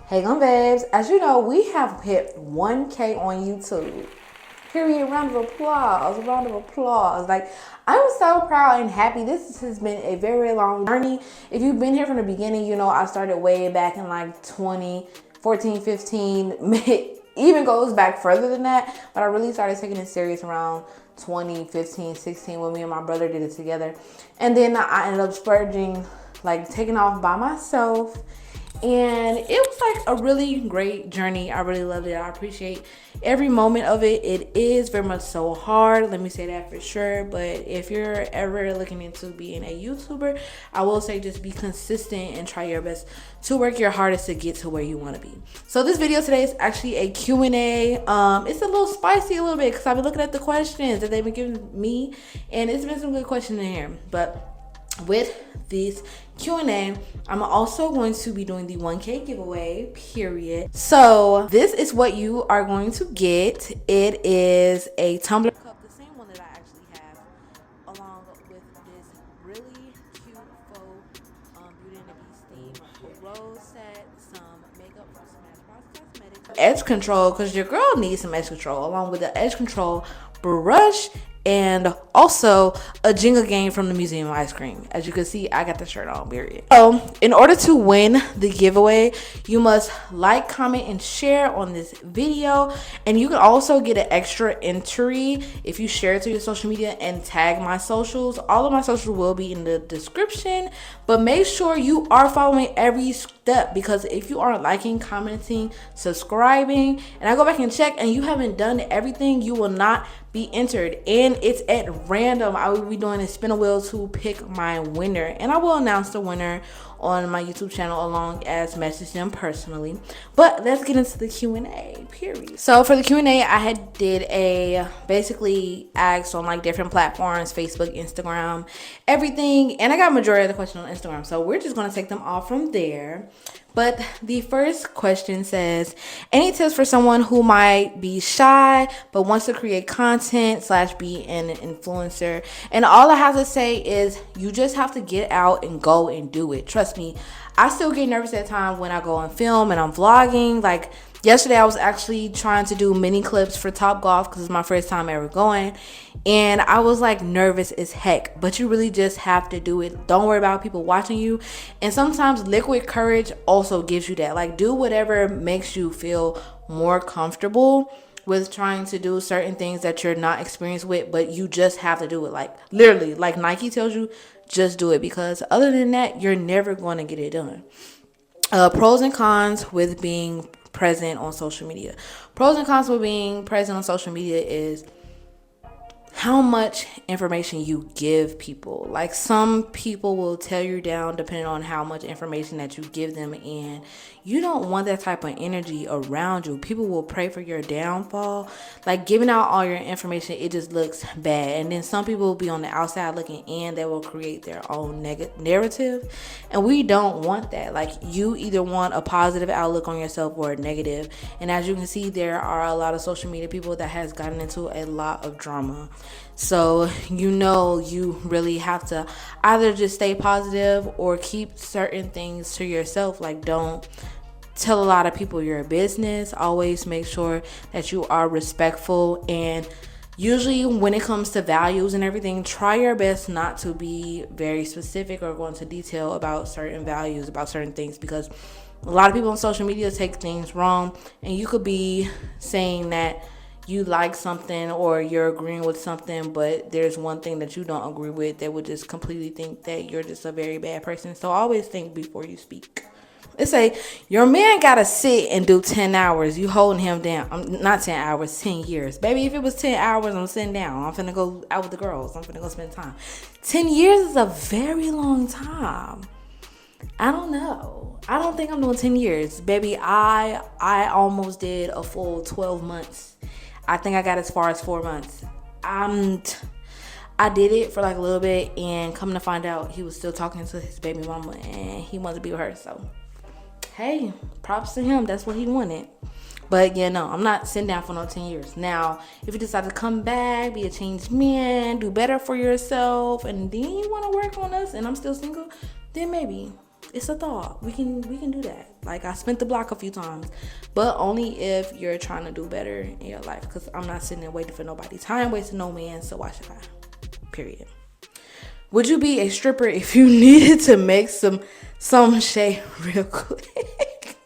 Hey, gum babes. As you know, we have hit 1K on YouTube. Period. Round of applause. Round of applause. Like, I'm so proud and happy. This has been a very long journey. If you've been here from the beginning, you know I started way back in like 2014, 15. Even goes back further than that. But I really started taking it serious around 2015, 16 when me and my brother did it together. And then I ended up splurging, like taking off by myself, and it was like a really great journey. I really loved it. I appreciate every moment of it. It is very much so hard, let me say that for sure. But if you're ever looking into being a YouTuber, I will say just be consistent and try your best to work your hardest to get to where you want to be. So this video today is actually a Q&A. It's a little spicy a little bit because I've been looking at the questions that they've been giving me, and it's been some good questions in here. But with this Q&A, I'm also going to be doing the 1K giveaway, period. So this is what you are going to get. It is a tumbler cup, the same one that I actually have, along with this really cute faux Beauty and the Beast theme rose set, some makeup from Smashbox Cosmetics, edge control, because your girl needs some edge control, along with the edge control brush, and also a Jenga game from the Museum of Ice Cream. As you can see, I got the shirt on, period. So in order to win the giveaway, you must like, comment, and share on this video. And you can also get an extra entry if you share it to your social media and tag my socials. All of my socials will be in the description, but make sure you are following every step, because if you aren't liking, commenting, subscribing, and I go back and check and you haven't done everything, you will not be entered. And it's at random. I will be doing a spin a wheel to pick my winner, and I will announce the winner on my YouTube channel along as message them personally. But let's get into the Q&A, period. So for the Q&A, I had did a basically asked on like different platforms, Facebook, Instagram, everything, and I got majority of the question on Instagram, so we're just going to take them all from there. But the first question says, any tips for someone who might be shy but wants to create content / be an influencer? And all I have to say is you just have to get out and go and do it. Trust me, I still get nervous at times when I go and film and I'm vlogging. Like yesterday, I was actually trying to do mini clips for Top Golf because it's my first time ever going. And I was like nervous as heck, but you really just have to do it. Don't worry about people watching you. And sometimes liquid courage also gives you that. Like, do whatever makes you feel more comfortable with trying to do certain things that you're not experienced with, but you just have to do it. Like literally, like Nike tells you, just do it, because other than that, you're never going to get it done. Pros and cons with being present on social media. Pros and cons with being present on social media is how much information you give people. Like some people will tear you down depending on how much information that you give them, and you don't want that type of energy around you. People will pray for your downfall. Like giving out all your information, it just looks bad. And then some people will be on the outside looking in, that will create their own narrative, and we don't want that. Like you either want a positive outlook on yourself or a negative. And as you can see, there are a lot of social media people that has gotten into a lot of drama. So you know, you really have to either just stay positive or keep certain things to yourself. Like don't tell a lot of people your business. Always make sure that you are respectful, and usually when it comes to values and everything, try your best not to be very specific or go into detail about certain values, about certain things, because a lot of people on social media take things wrong, and you could be saying that you like something or you're agreeing with something, but there's one thing that you don't agree with that would just completely think that you're just a very bad person. So always think before you speak. Let's say your man gotta sit and do 10 hours. You holding him down. Not 10 hours, 10 years. Baby, if it was 10 hours, I'm sitting down. I'm finna go out with the girls. I'm finna go spend time. 10 years is a very long time. I don't know. I don't think I'm doing 10 years. Baby, I almost did a full 12 months. I think I got as far as 4 months. I did it for like a little bit, and coming to find out, he was still talking to his baby mama, and he wanted to be with her. So, hey, props to him. That's what he wanted. But yeah, no, I'm not sitting down for no 10 years. Now, if you decide to come back, be a changed man, do better for yourself, and then you want to work on us, and I'm still single, then maybe. It's a thought. We can do that. Like, I spent the block a few times, but only if you're trying to do better in your life. Because I'm not sitting there waiting for nobody. Time wasting no man, so why should I? Period. Would you be a stripper if you needed to make some shade real quick?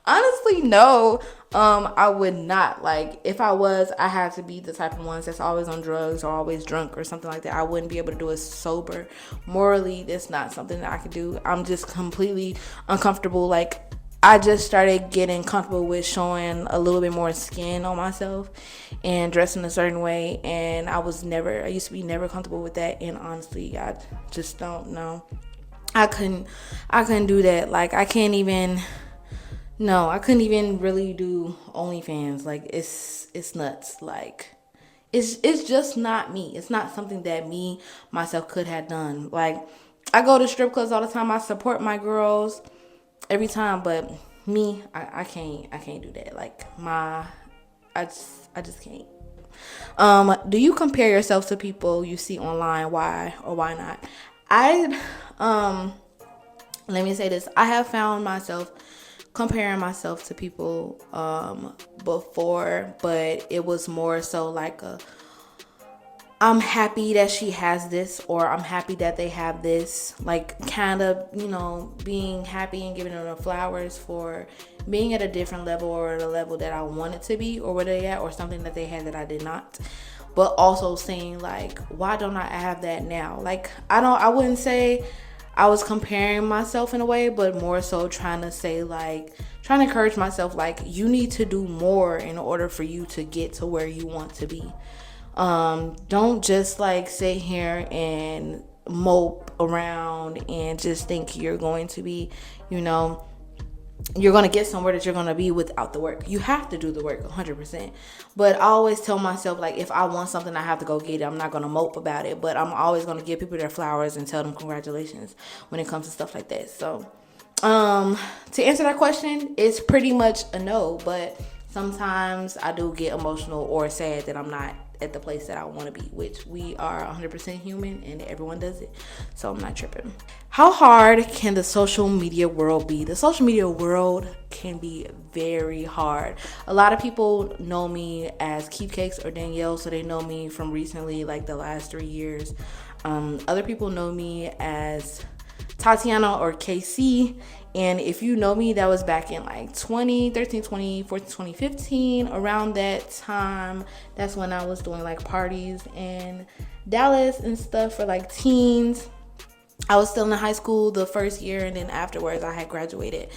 Honestly, no. I would not. Like, if I was, I had to be the type of ones that's always on drugs or always drunk or something like that. I wouldn't be able to do it sober. Morally, that's not something that I could do. I'm just completely uncomfortable. Like, I just started getting comfortable with showing a little bit more skin on myself and dressing a certain way. And I used to be never comfortable with that. And honestly, I just don't know. I couldn't do that. Like, I couldn't even really do OnlyFans. Like, it's nuts. Like, it's just not me. It's not something that me, myself, could have done. Like, I go to strip clubs all the time. I support my girls every time, but me, I can't do that. Like, I just can't. Do you compare yourself to people you see online? Why or why not? Let me say this. I have found myself comparing myself to people before, but it was more so like I'm happy that she has this, or I'm happy that they have this. Like, kind of, being happy and giving them the flowers for being at a different level, or the level that I wanted to be, or where they at, or something that they had that I did not. But also saying, like, why don't I have that now? Like, I wouldn't say I was comparing myself in a way, but more so trying to encourage myself, like, you need to do more in order for you to get to where you want to be. Don't just like sit here and mope around and just think you're going to be, you're going to get somewhere that you're going to be without the work. You have to do the work 100%. But I always tell myself, like, if I want something, I have to go get it. I'm not going to mope about it, but I'm always going to give people their flowers and tell them congratulations when it comes to stuff like that. So, to answer that question, it's pretty much a no, but sometimes I do get emotional or sad that I'm not at the place that I want to be, which we are 100% human and everyone does it. So I'm not tripping. How hard can the social media world be? The social media world can be very hard. A lot of people know me as Keepcakes or Danielle, so they know me from recently, like the last 3 years. Other people know me as Tatiana or KC. And if you know me, that was back in like 2013, 2014, 2015. Around that time, that's when I was doing like parties in Dallas and stuff for like teens. I was still in high school the first year, and then afterwards I had graduated,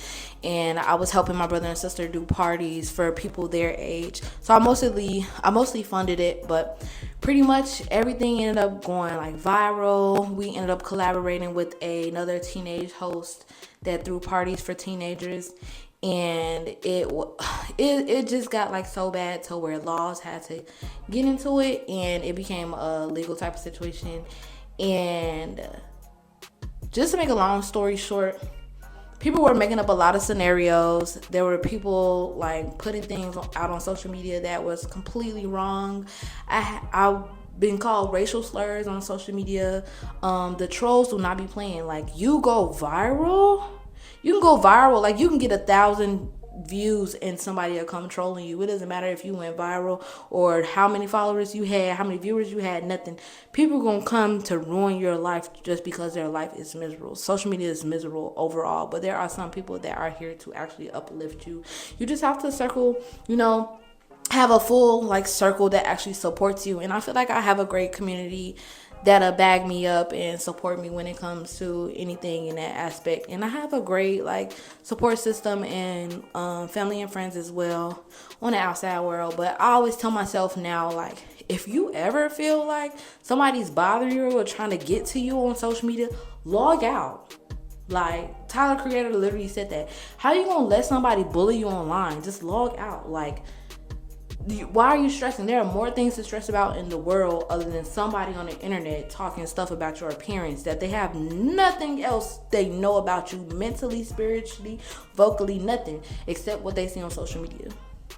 and I was helping my brother and sister do parties for people their age. So I mostly funded it, but pretty much everything ended up going like viral. We ended up collaborating with another teenage host that threw parties for teenagers, and it just got like so bad to where laws had to get into it, and it became a legal type of situation. And just to make a long story short, people were making up a lot of scenarios. There were people like putting things out on social media that was completely wrong. I've been called racial slurs on social media. The trolls do not be playing. Like, you go viral. You can go viral. Like, you can get 1,000 views and somebody will come trolling you. It doesn't matter if you went viral or how many followers you had, how many viewers you had, nothing. People are going to come to ruin your life just because their life is miserable. Social media is miserable overall, but there are some people that are here to actually uplift you. You just have to have a full like circle that actually supports you. And I feel like I have a great community that'll bag me up and support me when it comes to anything in that aspect. And I have a great like support system and family and friends as well on the outside world. But I always tell myself now, like, if you ever feel like somebody's bothering you or trying to get to you on social media, log out. Like, Tyler Creator literally said that. How you gonna let somebody bully you online? Just log out. Like, why are you stressing? There are more things to stress about in the world other than somebody on the internet talking stuff about your appearance that they have nothing else they know about you mentally, spiritually, vocally, nothing except what they see on social media.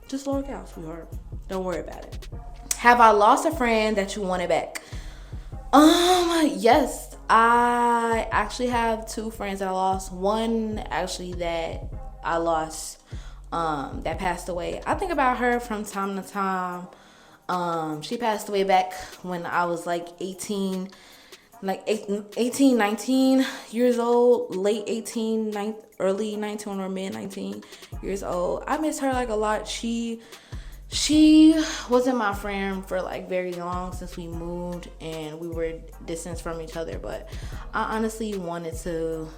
Just log out, sweetheart. Don't worry about it. Have I lost a friend that you wanted back? Yes. I actually have two friends that I lost. One actually that I lost, that passed away. I think about her from time to time. She passed away back when I was like 18, like 18, 19 years old, late 18, early 19 or mid 19 years old. I miss her like a lot. She wasn't my friend for like very long since we moved and we were distanced from each other, but I honestly wanted to,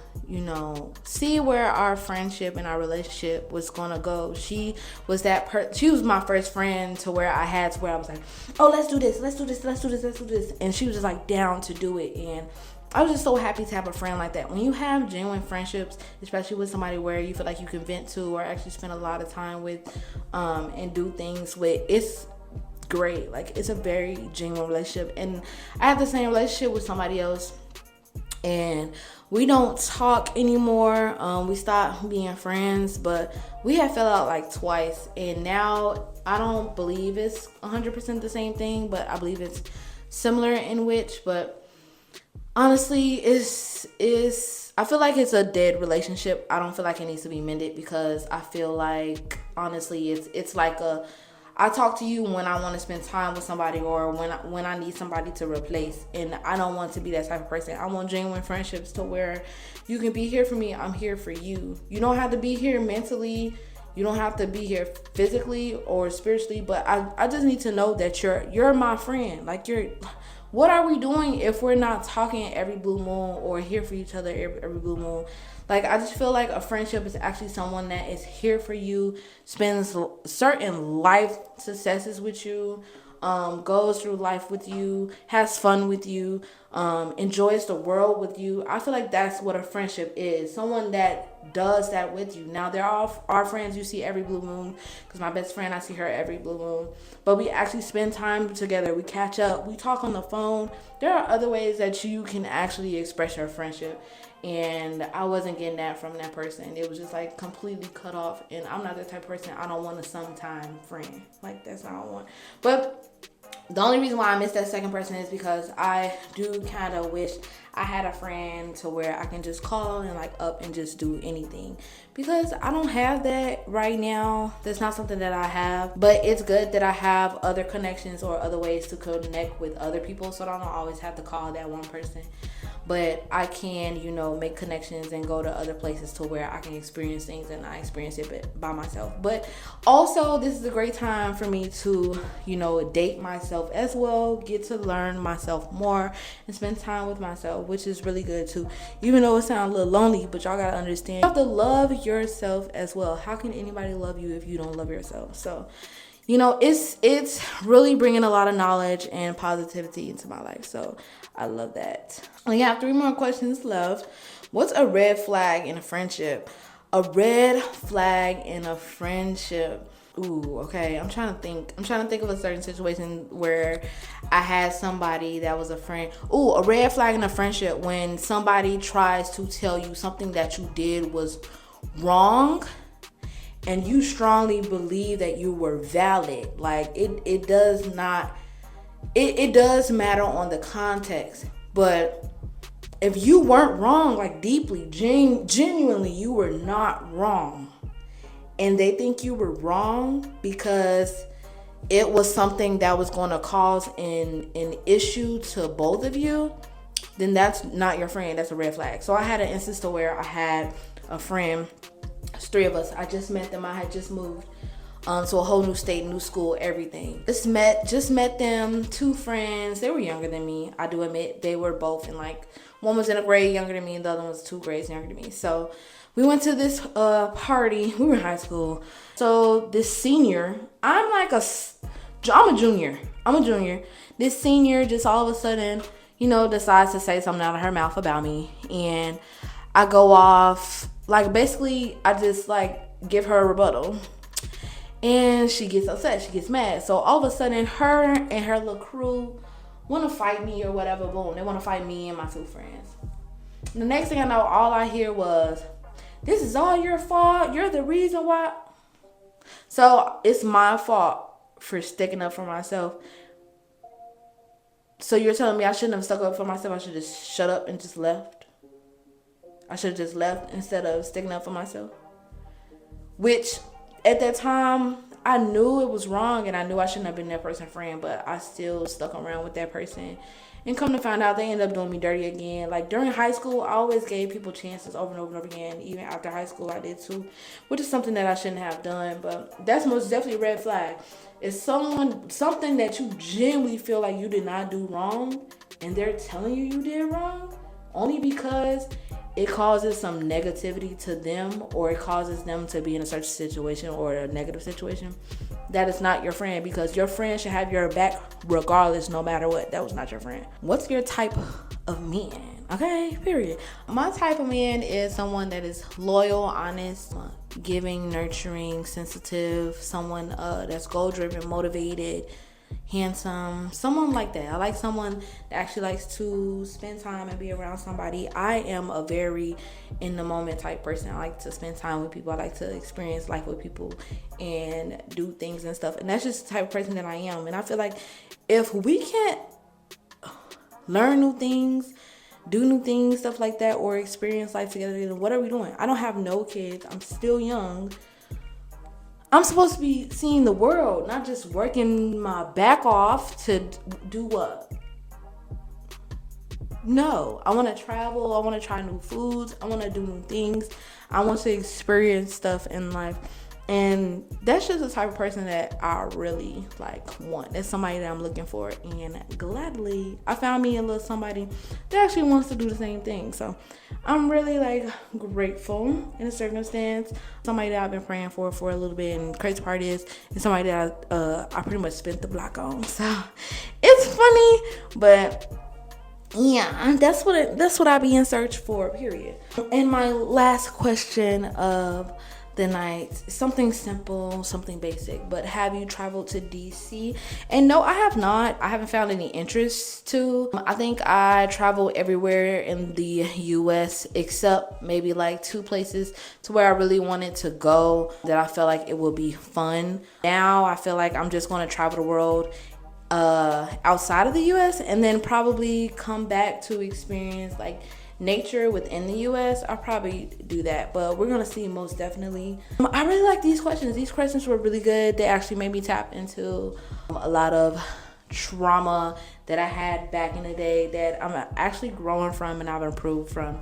see where our friendship and our relationship was gonna go. She was she was my first friend to where I was like, oh, let's do this, let's do this, let's do this, let's do this. And she was just like down to do it. And I was just so happy to have a friend like that. When you have genuine friendships, especially with somebody where you feel like you can vent to or actually spend a lot of time with, and do things with, it's great. Like, it's a very genuine relationship. And I have the same relationship with somebody else, and we don't talk anymore. We stopped being friends, but we have fell out like twice. And now I don't believe it's 100% the same thing, but I believe it's similar in which, but honestly, I feel like it's a dead relationship. I don't feel like it needs to be mended because I feel like, honestly, it's like I talk to you when I want to spend time with somebody or when I need somebody to replace, and I don't want to be that type of person. I want genuine friendships to where you can be here for me, I'm here for you. You don't have to be here mentally, you don't have to be here physically or spiritually, but I just need to know that you're my friend. Like, what are we doing if we're not talking every blue moon or here for each other every blue moon? Like, I just feel like a friendship is actually someone that is here for you, spends certain life successes with you, goes through life with you, has fun with you, enjoys the world with you. I feel like that's what a friendship is. Someone that does that with you. Now, there are our friends you see every blue moon, because my best friend, I see her every blue moon. But we actually spend time together. We catch up. We talk on the phone. There are other ways that you can actually express your friendship. And I wasn't getting that from that person. It was just like completely cut off. And I'm not the type of person, I don't want a sometime friend. Like, that's not what I want. But the only reason why I miss that second person is because I do kind of wish I had a friend to where I can just call and like up and just do anything, because I don't have that right now. That's not something that I have, but it's good that I have other connections or other ways to connect with other people, so I don't always have to call that one person. But I can, make connections and go to other places to where I can experience things, and I experience it by myself. But also, this is a great time for me to, date myself as well, get to learn myself more and spend time with myself, which is really good too. Even though it sounds a little lonely, but y'all gotta understand, you have to love yourself as well. How can anybody love you if you don't love yourself? So, it's really bringing a lot of knowledge and positivity into my life. So I love that. We have 3 more questions left. What's a red flag in a friendship? A red flag in a friendship. Ooh, okay. I'm trying to think of a certain situation where I had somebody that was a friend. Ooh, a red flag in a friendship when somebody tries to tell you something that you did was wrong, and you strongly believe that you were valid. Like, it does matter on the context, but if you weren't wrong, like deeply, genuinely, you were not wrong, and they think you were wrong because it was something that was going to cause an issue to both of you, then that's not your friend. That's a red flag. So I had an instance to where I had a friend. It's 3 of us. I just met them. I had just moved to a whole new state, new school, everything. Just met them, 2 friends. They were younger than me. I do admit they were both in like, one was in a grade younger than me and the other one was 2 grades younger than me. So we went to this party. We were in high school. So this senior, I'm a junior. This senior just all of a sudden, decides to say something out of her mouth about me. And I go off, like, basically, I just, like, give her a rebuttal. And she gets upset. She gets mad. So all of a sudden, her and her little crew want to fight me or whatever. Boom. They want to fight me and my 2 friends. The next thing I know, all I hear was, this is all your fault. You're the reason why. So it's my fault for sticking up for myself. So you're telling me I shouldn't have stuck up for myself? I should just shut up and just left? I should have just left instead of sticking up for myself? Which, at that time, I knew it was wrong and I knew I shouldn't have been that person's friend, but I still stuck around with that person. And come to find out, they ended up doing me dirty again. Like, during high school, I always gave people chances over and over and over again. Even after high school, I did too, which is something that I shouldn't have done. But that's most definitely a red flag. If something that you genuinely feel like you did not do wrong, and they're telling you you did wrong, only because it causes some negativity to them, or it causes them to be in a certain situation or a negative situation, that is not your friend, because your friend should have your back regardless, no matter what. That was not your friend. What's your type of man? Okay, period. My type of man is someone that is loyal, honest, giving, nurturing, sensitive, someone that's goal-driven, motivated, handsome, someone like that. I like someone that actually likes to spend time and be around somebody. I am a very in the moment type person. I like to spend time with people. I like to experience life with people and do things and stuff. And that's just the type of person that I am. And I feel like if we can't learn new things, do new things, stuff like that, or experience life together, then what are we doing? I don't have no kids. I'm still young. I'm supposed to be seeing the world, not just working my back off to do what? No, I want to travel. I want to try new foods. I want to do new things. I want to experience stuff in life. And that's just the type of person that I really want. It's somebody that I'm looking for, and gladly I found me a little somebody that actually wants to do the same thing. So I'm really grateful in the circumstance. Somebody that I've been praying for a little bit, and crazy part is it's somebody that I pretty much spent the block on. So it's funny, but yeah, that's what I be in search for, period. And my last question of the night, something simple, something basic, but have you traveled to DC? And no, I have not. I haven't found any interest to. I think I travel everywhere in the US except maybe 2 places to where I really wanted to go, that I felt like it would be fun. Now I feel like I'm just going to travel the world outside of the US, and then probably come back to experience nature within the US. I'll probably do that, but we're gonna see, most definitely. I really like these questions. These questions were really good. They actually made me tap into a lot of trauma that I had back in the day that I'm actually growing from and I've improved from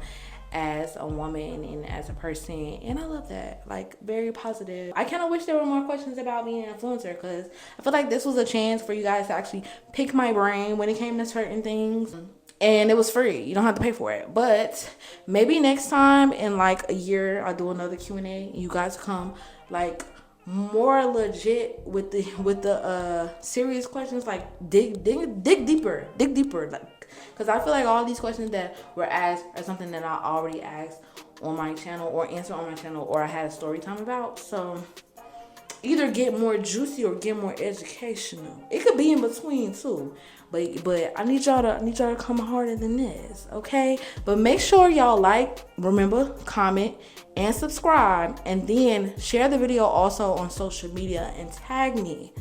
as a woman and as a person, and I love that. Very positive. I kind of wish there were more questions about being an influencer, because I feel like this was a chance for you guys to actually pick my brain when it came to certain things. And it was free. You don't have to pay for it. But maybe next time in a year, I'll do another Q&A. You guys come more legit with the serious questions. Dig deeper. Because I feel like all these questions that were asked are something that I already asked on my channel, or answered on my channel, or I had a story time about. So either get more juicy or get more educational. It could be in between too. But I need y'all to come harder than this, okay? But make sure y'all remember, comment, and subscribe, and then share the video also on social media and tag me,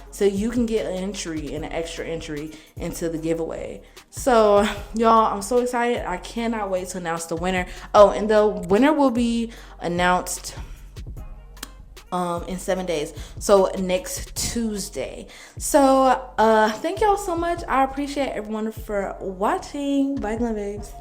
so you can get an extra entry into the giveaway. So y'all, I'm so excited. I cannot wait to announce the winner. Oh, and the winner will be announced in 7 days, so next Tuesday. So thank y'all so much. I appreciate everyone for watching. Bye, Glam babes.